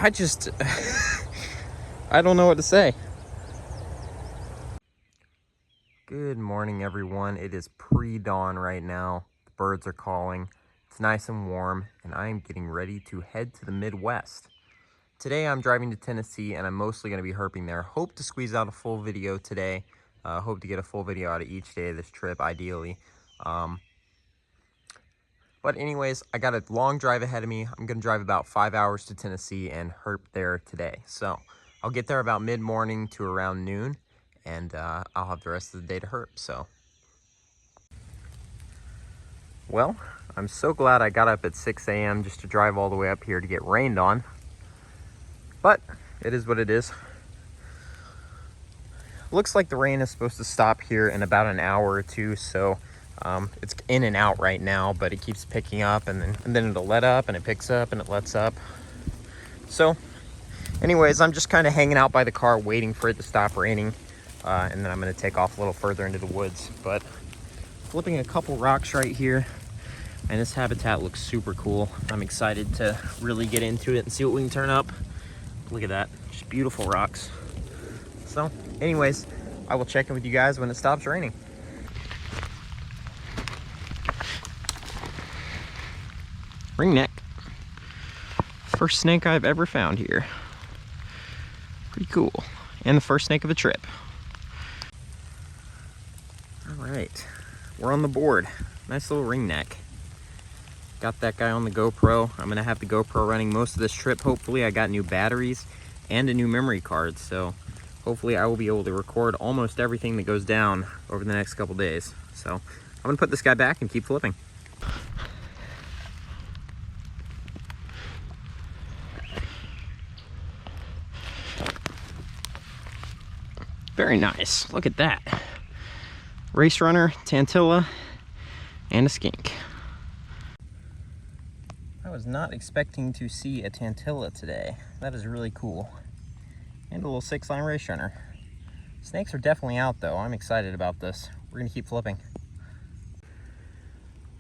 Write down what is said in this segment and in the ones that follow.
I just, I don't know what to say. Good morning, everyone. It is pre-dawn right now. The birds are calling. It's nice and warm, and I am getting ready to head to the Midwest. Today, I'm driving to Tennessee, and I'm mostly going to be herping there. Hope to squeeze out a full video today. Hope to get a full video out of each day of this trip, ideally. But anyways, I got a long drive ahead of me. I'm going to drive about 5 hours to Tennessee and herp there today. So I'll get there about mid-morning to around noon, and I'll have the rest of the day to herp. So, well, I'm so glad I got up at 6 a.m. just to drive all the way up here to get rained on. But it is what it is. Looks like the rain is supposed to stop here in about an hour or two, so it's in and out right now, but it keeps picking up, and then it'll let up, and it picks up, and it lets up. So anyways, I'm just kind of hanging out by the car waiting for it to stop raining, and then I'm going to take off a little further into the woods. But flipping a couple rocks right here, and this habitat looks super cool. I'm excited to really get into it and see what we can turn up. Look at that, just beautiful rocks. So anyways, I will check in with you guys when it stops raining. Ringneck. First snake I've ever found here. Pretty cool. And the first snake of the trip. All right, we're on the board. Nice little ringneck. Got that guy on the GoPro. I'm gonna have the GoPro running most of this trip. Hopefully I got new batteries and a new memory card, so hopefully I will be able to record almost everything that goes down over the next couple days. So I'm gonna put this guy back and keep flipping. Very nice, look at that. Race runner, tantilla, and a skink. I was not expecting to see a tantilla today. That is really cool. And a little 6-line race runner. Snakes are definitely out though. I'm excited about this. We're gonna keep flipping.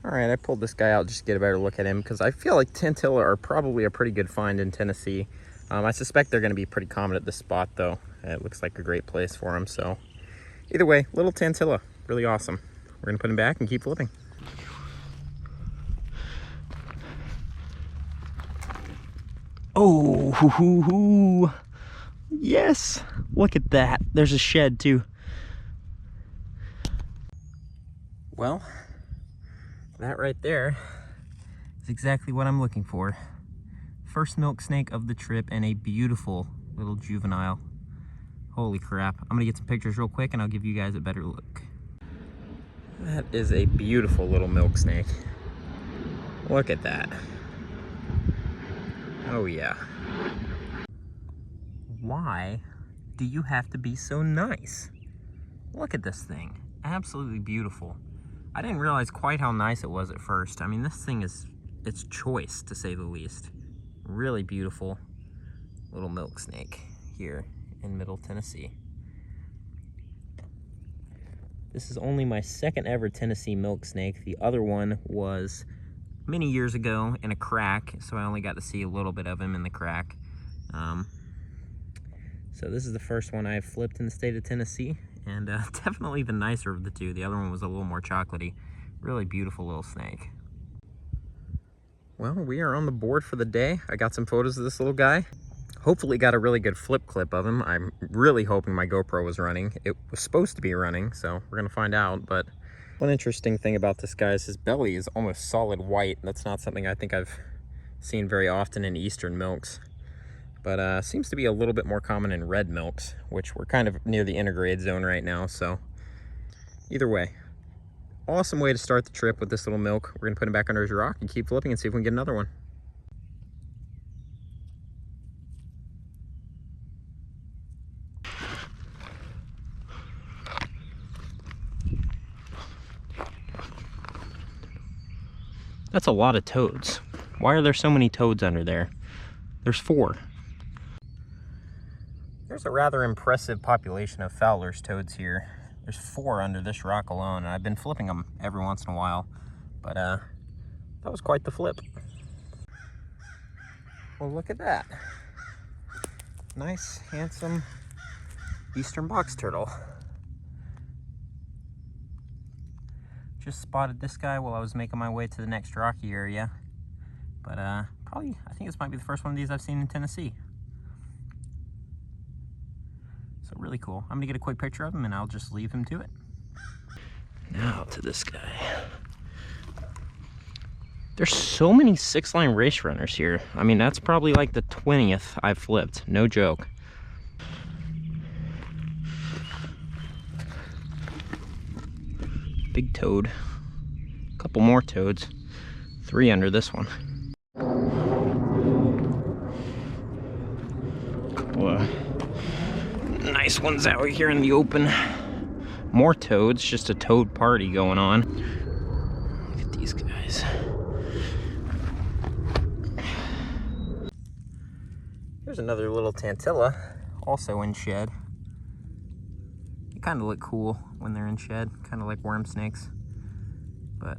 All right, I pulled this guy out just to get a better look at him because I feel like tantilla are probably a pretty good find in Tennessee. I suspect they're gonna be pretty common at this spot though. It looks like a great place for them. So either way, little tantilla, really awesome. We're gonna put him back and keep flipping. Oh, hoo, hoo, hoo. Yes, look at that. There's a shed too. Well, that right there is exactly what I'm looking for. First milk snake of the trip and a beautiful little juvenile. Holy crap. I'm gonna get some pictures real quick and I'll give you guys a better look. That is a beautiful little milk snake. Look at that. Oh yeah. Why do you have to be so nice? Look at this thing. Absolutely beautiful. I didn't realize quite how nice it was at first. I mean, this thing is, it's choice to say the least. Really beautiful little milk snake here in Middle Tennessee. This is only my second ever Tennessee milk snake. The other one was many years ago in a crack, so I only got to see a little bit of him in the crack. So this is the first one I've flipped in the state of Tennessee, and definitely the nicer of the two. The other one was a little more chocolatey. Really beautiful little snake. Well, we are on the board for the day. I got some photos of this little guy. Hopefully got a really good flip clip of him. I'm really hoping my GoPro was running. It was supposed to be running, so we're gonna find out. But one interesting thing about this guy is his belly is almost solid white. That's not something I think I've seen very often in eastern milks. But seems to be a little bit more common in red milks, which we're kind of near the intergrade zone right now. So either way, awesome way to start the trip with this little milk. We're gonna put him back under his rock and keep flipping and see if we can get another one. That's a lot of toads. Why are there so many toads under there? There's 4. There's a rather impressive population of Fowler's toads here. There's 4 under this rock alone, and I've been flipping them every once in a while, but that was quite the flip. Well, look at that. Nice, handsome eastern box turtle. Just spotted this guy while I was making my way to the next rocky area. But probably, I think this might be the first one of these I've seen in Tennessee. So really cool. I'm gonna get a quick picture of him and I'll just leave him to it. Now to this guy. There's so many 6-line race runners here. I mean, that's probably like the 20th I've flipped, no joke. Big toad. A couple more toads. 3 under this one. Couple nice ones out here in the open. More toads, just a toad party going on. Look at these guys. Here's another little tantilla, also in shed. They kind of look cool when they're in shed, kind of like worm snakes. But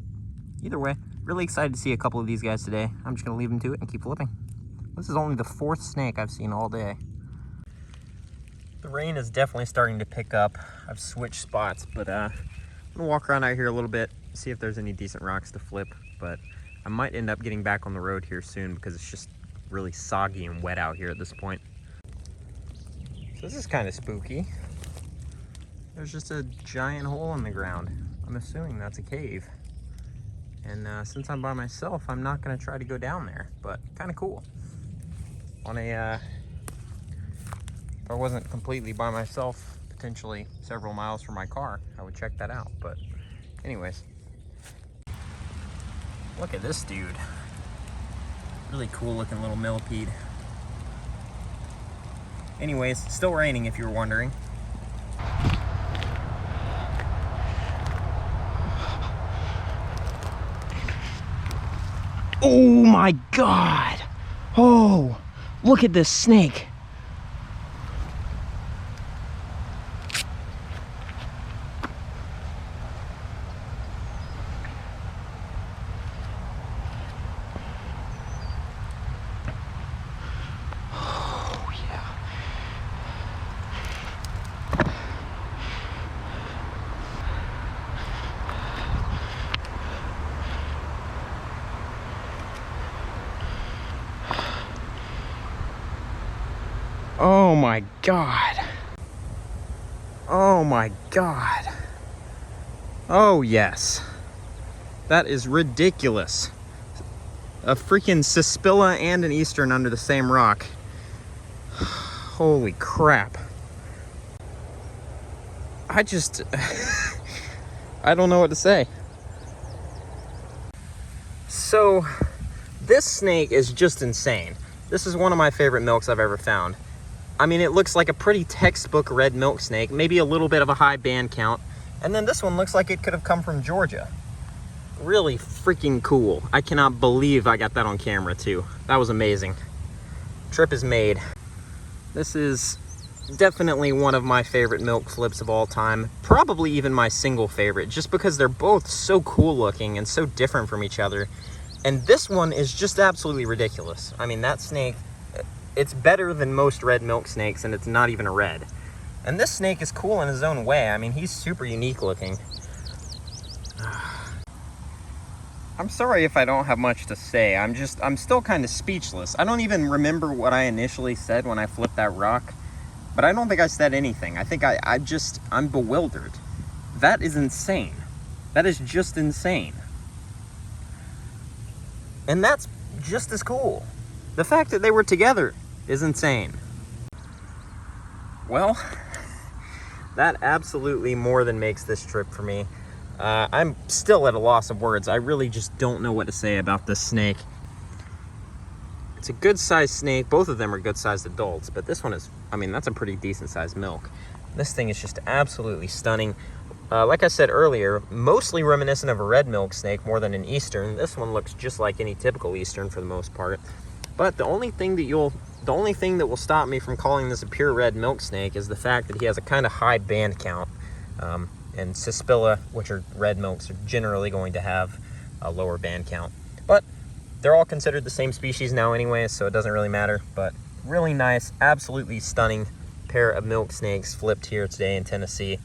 either way, really excited to see a couple of these guys today. I'm just gonna leave them to it and keep flipping. This is only the 4th snake I've seen all day. The rain is definitely starting to pick up. I've switched spots, but I'm gonna walk around out here a little bit, see if there's any decent rocks to flip. But I might end up getting back on the road here soon because it's just really soggy and wet out here at this point. So this is kind of spooky. There's just a giant hole in the ground. I'm assuming that's a cave. And since I'm by myself, I'm not gonna try to go down there, but kind of cool. On a, if I wasn't completely by myself, potentially several miles from my car, I would check that out. But anyways, look at this dude. Really cool looking little millipede. Anyways, still raining if you were wondering. Oh my God. Oh, look at this snake. Oh my God. Oh my God. Oh yes. That is ridiculous. A freaking Cispilla and an Eastern under the same rock. Holy crap. I just, I don't know what to say. So this snake is just insane. This is one of my favorite milks I've ever found. I mean, it looks like a pretty textbook red milk snake, maybe a little bit of a high band count. And then this one looks like it could have come from Georgia. Really freaking cool. I cannot believe I got that on camera too. That was amazing. Trip is made. This is definitely one of my favorite milk flips of all time. Probably even my single favorite, just because they're both so cool looking and so different from each other. And this one is just absolutely ridiculous. I mean, that snake, it's better than most red milk snakes, and it's not even a red. And this snake is cool in his own way. I mean, he's super unique looking. I'm sorry if I don't have much to say. I'm still kind of speechless. I don't even remember what I initially said when I flipped that rock, but I don't think I said anything. I think I'm bewildered. That is insane. That is just insane. And that's just as cool. The fact that they were together is insane. Well, that absolutely more than makes this trip for me. I'm still at a loss of words. I really just don't know what to say about this snake. It's a good sized snake. Both of them are good sized adults, but this one is, I mean, that's a pretty decent sized milk. This thing is just absolutely stunning. Like I said earlier, mostly reminiscent of a red milk snake more than an Eastern. This one looks just like any typical Eastern for the most part. But the only thing that will stop me from calling this a pure red milk snake is the fact that he has a kind of high band count. And Cispilla, which are red milks, are generally going to have a lower band count. But they're all considered the same species now anyway, so it doesn't really matter. But really nice, absolutely stunning pair of milk snakes flipped here today in Tennessee,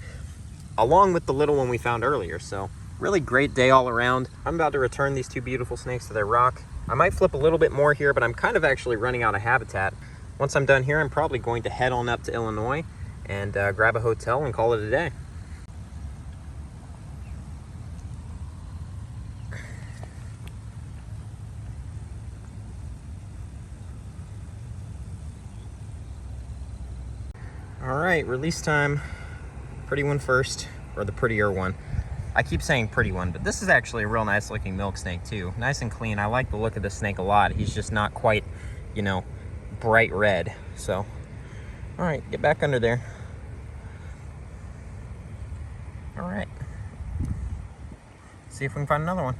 along with the little one we found earlier. So really great day all around. I'm about to return these two beautiful snakes to their rock. I might flip a little bit more here, but I'm kind of actually running out of habitat. Once I'm done here, I'm probably going to head on up to Illinois and grab a hotel and call it a day. All right, release time. Pretty one first, or the prettier one. I keep saying pretty one, but this is actually a real nice looking milk snake too. Nice and clean. I like the look of this snake a lot. He's just not quite, you know, bright red. So, all right, get back under there. All right. See if we can find another one.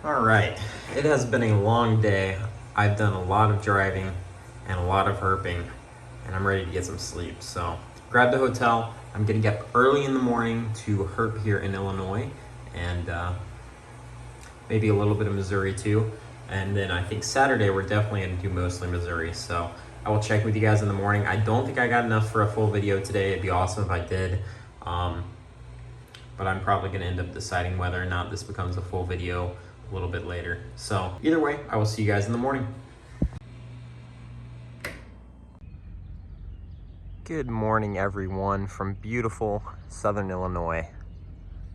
All right, it has been a long day. I've done a lot of driving and a lot of herping, and I'm ready to get some sleep. So grab the hotel. I'm gonna get up early in the morning to herp here in Illinois, and maybe a little bit of Missouri too. And then I think Saturday we're definitely gonna do mostly Missouri. So I will check with you guys in the morning. I don't think I got enough for a full video today. It'd be awesome if I did. But I'm probably gonna end up deciding whether or not this becomes a full video a little bit later. So either way, I will see you guys in the morning. Good morning, everyone, from beautiful Southern Illinois.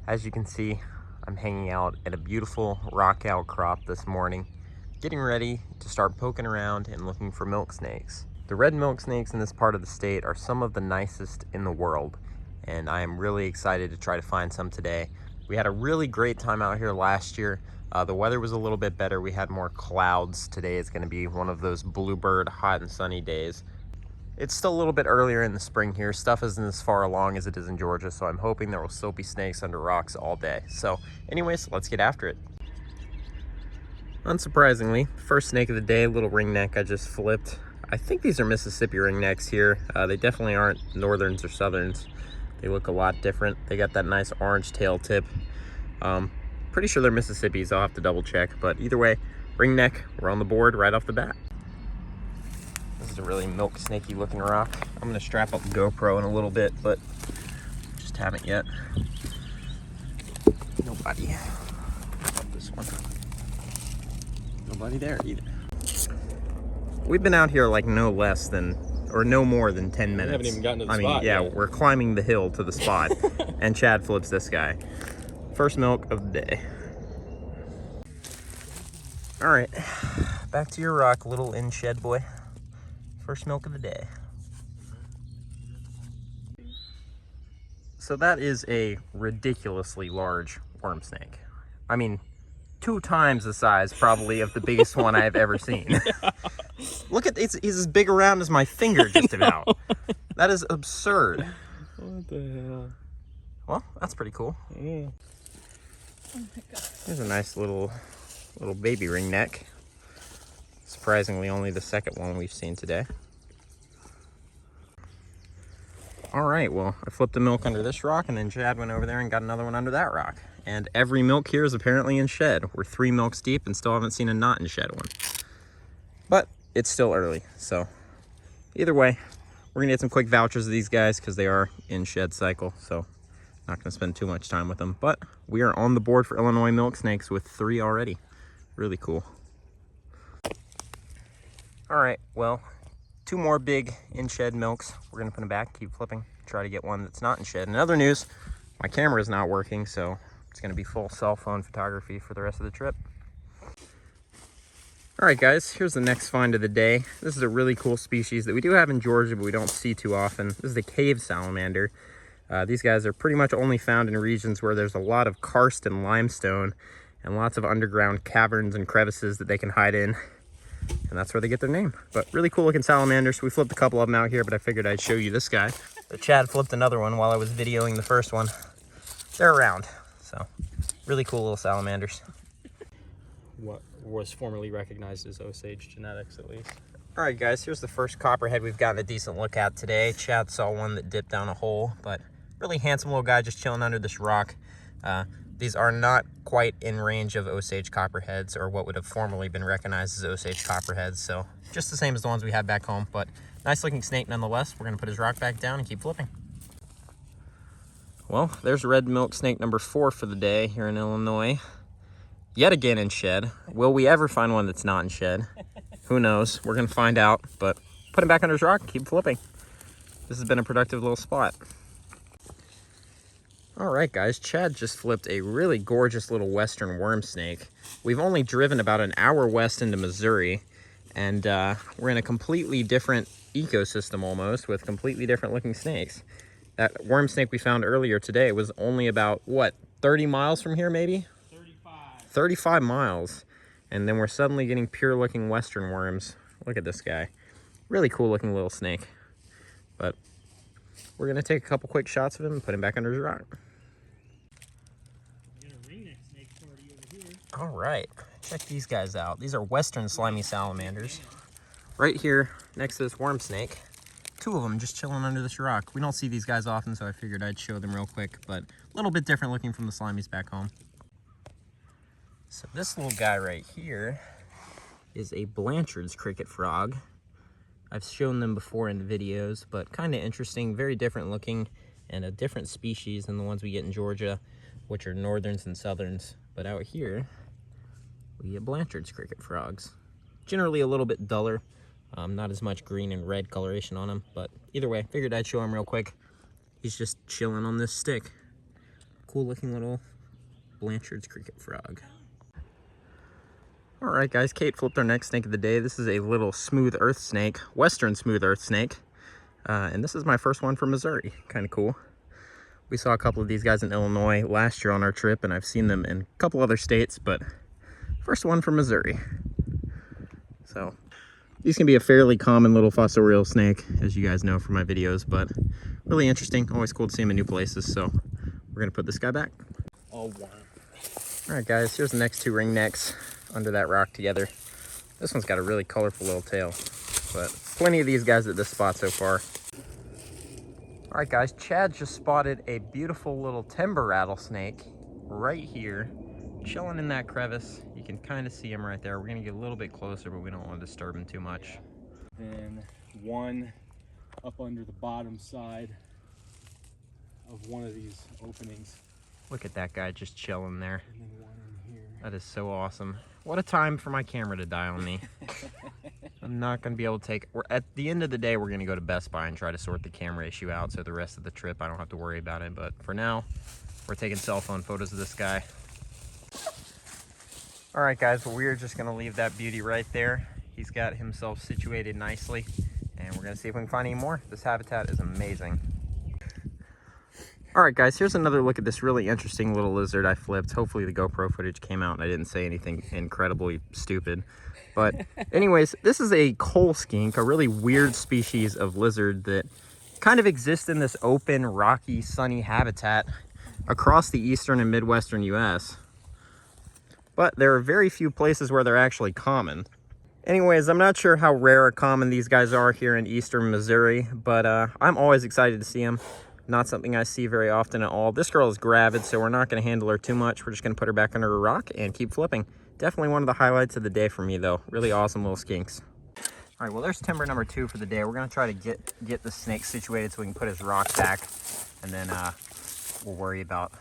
As you can see, I'm hanging out at a beautiful rock outcrop this morning, getting ready to start poking around and looking for milk snakes. The red milk snakes in this part of the state are some of the nicest in the world, and I am really excited to try to find some today. We had a really great time out here last year. The weather was a little bit better. We had more clouds. Today is going to be one of those bluebird hot and sunny days. It's still a little bit earlier in the spring here. Stuff isn't as far along as it is in Georgia, so I'm hoping there will still be snakes under rocks all day. So anyways, let's get after it. Unsurprisingly, first snake of the day, little ringneck I just flipped. I think these are Mississippi ringnecks here. They definitely aren't northerns or southerns. They look a lot different. They got that nice orange tail tip. Pretty sure they're Mississippis. I'll have to double check, but either way, ringneck, we're on the board right off the bat. This is a really milk snaky looking rock. I'm gonna strap up the GoPro in a little bit, but just haven't yet. Nobody. How about this one? Nobody there either. We've been out here like no less than, or no more than 10 minutes. We haven't even gotten to the spot yeah, yet. We're climbing the hill to the spot, and Chad flips this guy. First milk of the day. All right, back to your rock, little in-shed boy. First milk of the day. So that is a ridiculously large worm snake. I mean, 2 times the size probably of the biggest one I've ever seen. Look at it's as big around as my finger just about. That is absurd. What the hell? Well, that's pretty cool. Yeah. Oh my god. There's a nice little baby ringneck. Surprisingly, only the second one we've seen today. All right, well, I flipped the milk under this rock, and then Chad went over there and got another one under that rock. And every milk here is apparently in shed. We're 3 milks deep and still haven't seen a not in shed one. But it's still early, so either way, we're gonna get some quick vouchers of these guys because they are in shed cycle, so not gonna spend too much time with them. But we are on the board for Illinois milk snakes with 3 already. Really cool. All right, well, 2 more big in-shed milks. We're gonna put them back, keep flipping, try to get one that's not in shed. In other news, my camera is not working, so it's gonna be full cell phone photography for the rest of the trip. All right, guys, here's the next find of the day. This is a really cool species that we do have in Georgia, but we don't see too often. This is the cave salamander. These guys are pretty much only found in regions where there's a lot of karst and limestone and lots of underground caverns and crevices that they can hide in. And that's where they get their name. But really cool looking salamanders. We flipped a couple of them out here, but I figured I'd show you this guy. So Chad flipped another one while I was videoing the first one. They're around, so really cool little salamanders. What was formerly recognized as Osage genetics, at least. All right, guys, here's the first copperhead we've gotten a decent look at today. Chad saw one that dipped down a hole, but really handsome little guy just chilling under this rock. The These are not quite in range of Osage copperheads, or what would have formerly been recognized as Osage copperheads, so just the same as the ones we had back home, but nice looking snake nonetheless. We're gonna put his rock back down and keep flipping. Well, there's red milk snake number 4 for the day here in Illinois. Yet again in shed. Will we ever find one that's not in shed? Who knows? We're gonna find out, but put him back under his rock and keep flipping. This has been a productive little spot. All right, guys, Chad just flipped a really gorgeous little western worm snake. We've only driven about an hour west into Missouri, and we're in a completely different ecosystem almost, with completely different looking snakes. That worm snake we found earlier today was only about, what, 30 miles from here maybe? 35 miles. And then we're suddenly getting pure looking western worms. Look at this guy. Really cool looking little snake. But we're gonna take a couple quick shots of him and put him back under his rock. All right, check these guys out. These are western slimy salamanders. Right here next to this worm snake. 2 of them just chilling under this rock. We don't see these guys often, so I figured I'd show them real quick, but a little bit different looking from the slimies back home. So this little guy right here is a Blanchard's cricket frog. I've shown them before in videos, but kind of interesting, very different looking, and a different species than the ones we get in Georgia, which are northerns and southerns. But out here, we get Blanchard's cricket frogs. Generally a little bit duller, not as much green and red coloration on them, but either way, figured I'd show him real quick. He's just chilling on this stick. Cool looking little Blanchard's cricket frog. All right, guys, Kate flipped our next snake of the day. This is a little smooth earth snake, western smooth earth snake. And this is my first one from Missouri. Kind of cool. We saw a couple of these guys in Illinois last year on our trip, and I've seen them in a couple other states, but first one from Missouri. So these can be a fairly common little fossorial snake, as you guys know from my videos, but really interesting. Always cool to see them in new places. So we're gonna put this guy back. Oh, wow. All right, guys, here's the next 2 ringnecks under that rock together. This one's got a really colorful little tail, but plenty of these guys at this spot so far. All right, guys, Chad just spotted a beautiful little timber rattlesnake right here, chilling in that crevice. You can kind of see him right there. We're gonna get a little bit closer, but we don't want to disturb him too much. Then one up under the bottom side of one of these openings. Look at that guy just chilling there. And then one in here. That is so awesome. What a time for my camera to die on me. I'm not gonna be able to take, at the end of the day, we're gonna go to Best Buy and try to sort the camera issue out, so the rest of the trip I don't have to worry about it. But for now, we're taking cell phone photos of this guy. All right, guys, well, we're just gonna leave that beauty right there. He's got himself situated nicely, and we're gonna see if we can find any more. This habitat is amazing. All right, guys, here's another look at this really interesting little lizard I flipped. Hopefully the GoPro footage came out and I didn't say anything incredibly stupid. But anyways, this is a coal skink, a really weird species of lizard that kind of exists in this open, rocky, sunny habitat across the eastern and midwestern US. But there are very few places where they're actually common. Anyways, I'm not sure how rare or common these guys are here in eastern Missouri, but I'm always excited to see them. Not something I see very often at all. This girl is gravid, so we're not going to handle her too much. We're just going to put her back under a rock and keep flipping. Definitely one of the highlights of the day for me, though. Really awesome little skinks. All right, well, there's timber number 2 for the day. We're going to try to get the snake situated so we can put his rock back, and then we'll worry about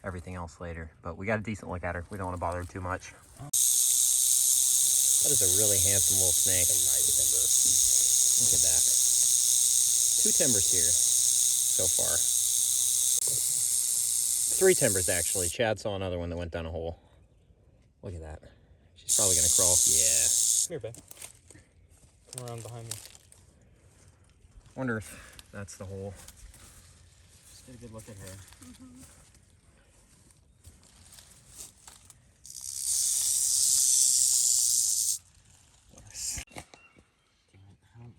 everything else later. But we got a decent look at her. We don't want to bother her too much. That is a really handsome little snake. Nice timber. Look at that. 2 timbers here so far. 3 timbers, actually. Chad saw another one that went down a hole. Look at that. She's probably gonna crawl. Yeah. Come here, babe. Come around behind me. Wonder if that's the hole. Just get a good look at her.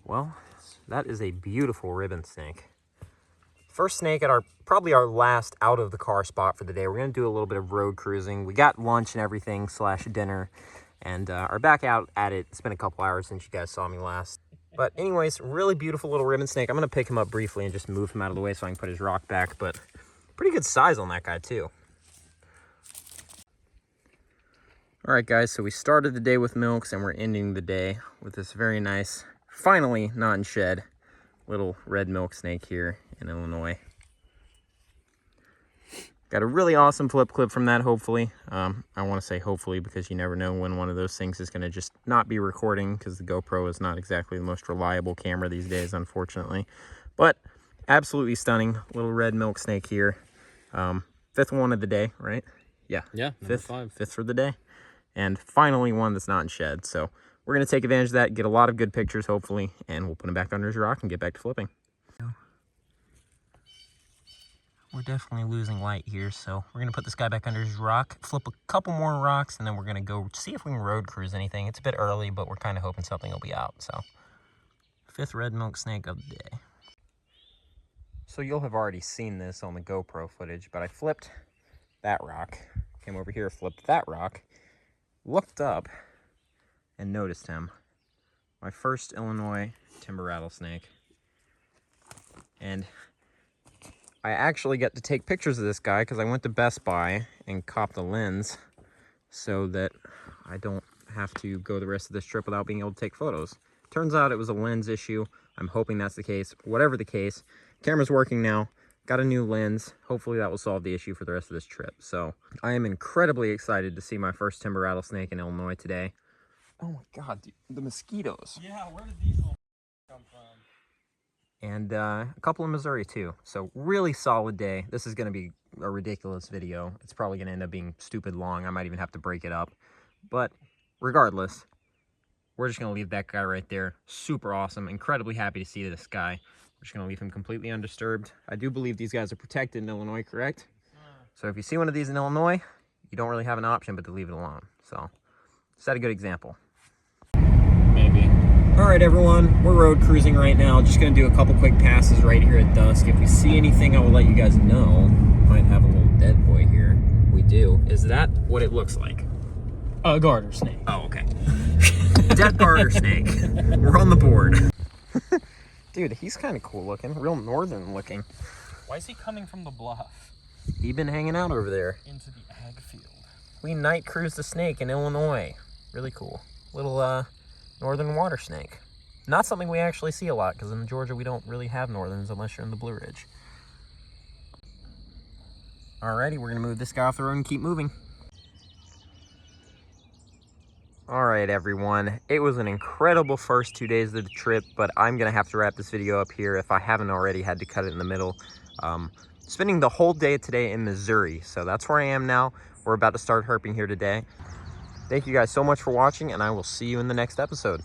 Well, that is a beautiful ribbon snake. First snake at probably our last out of the car spot for the day. We're gonna do a little bit of road cruising. We got lunch and everything / dinner, and are back out at it. It's been a couple hours since you guys saw me last. But anyways, really beautiful little ribbon snake. I'm gonna pick him up briefly and just move him out of the way so I can put his rock back, but pretty good size on that guy too. All right, guys, so we started the day with milks and we're ending the day with this very nice, finally not in shed, little red milk snake here in Illinois. Got a really awesome flip clip from that, hopefully. I want to say hopefully because you never know when one of those things is going to just not be recording, because the GoPro is not exactly the most reliable camera these days, unfortunately. But absolutely stunning little red milk snake here. Fifth one of the day, right? Yeah. Yeah, fifth for the day. And finally one that's not in shed. So we're going to take advantage of that, get a lot of good pictures, hopefully, and we'll put him back under his rock and get back to flipping. We're definitely losing light here, so we're going to put this guy back under his rock, flip a couple more rocks, and then we're going to go see if we can road cruise anything. It's a bit early, but we're kind of hoping something will be out. So, fifth red milk snake of the day. So you'll have already seen this on the GoPro footage, but I flipped that rock, came over here, flipped that rock, looked up, and noticed him. My first Illinois timber rattlesnake. And I actually get to take pictures of this guy because I went to Best Buy and copped a lens so that I don't have to go the rest of this trip without being able to take photos. Turns out it was a lens issue. I'm hoping that's the case. Whatever the case, camera's working now. Got a new lens. Hopefully that will solve the issue for the rest of this trip. So I am incredibly excited to see my first timber rattlesnake in Illinois today. Oh my God, dude, the mosquitoes. Yeah, where did these all come from? And a couple in Missouri too. So really solid day. This is going to be a ridiculous video. It's probably going to end up being stupid long. I might even have to break it up. But regardless, we're just going to leave that guy right there. Super awesome. Incredibly happy to see this guy. We're just going to leave him completely undisturbed. I do believe these guys are protected in Illinois, correct? So if you see one of these in Illinois, you don't really have an option but to leave it alone. So set a good example. Maybe. All right, everyone, we're road cruising right now. Just gonna do a couple quick passes right here at dusk. If we see anything, I will let you guys know. Might have a little dead boy here. We do. Is that what it looks like? A garter snake. Oh, okay. Dead garter snake. We're on the board. Dude, he's kind of cool looking. Real northern looking. Why is he coming from the bluff He been hanging out over there. into the ag field? We night cruised the snake in Illinois. Really cool. Little, northern water snake. Not something we actually see a lot, because in Georgia we don't really have northerns unless you're in the Blue Ridge. Alrighty, we're going to move this guy off the road and keep moving. Alright everyone, it was an incredible first 2 days of the trip, but I'm going to have to wrap this video up here if I haven't already had to cut it in the middle. Spending the whole day today in Missouri, so that's where I am now. We're about to start herping here today. Thank you guys so much for watching, and I will see you in the next episode.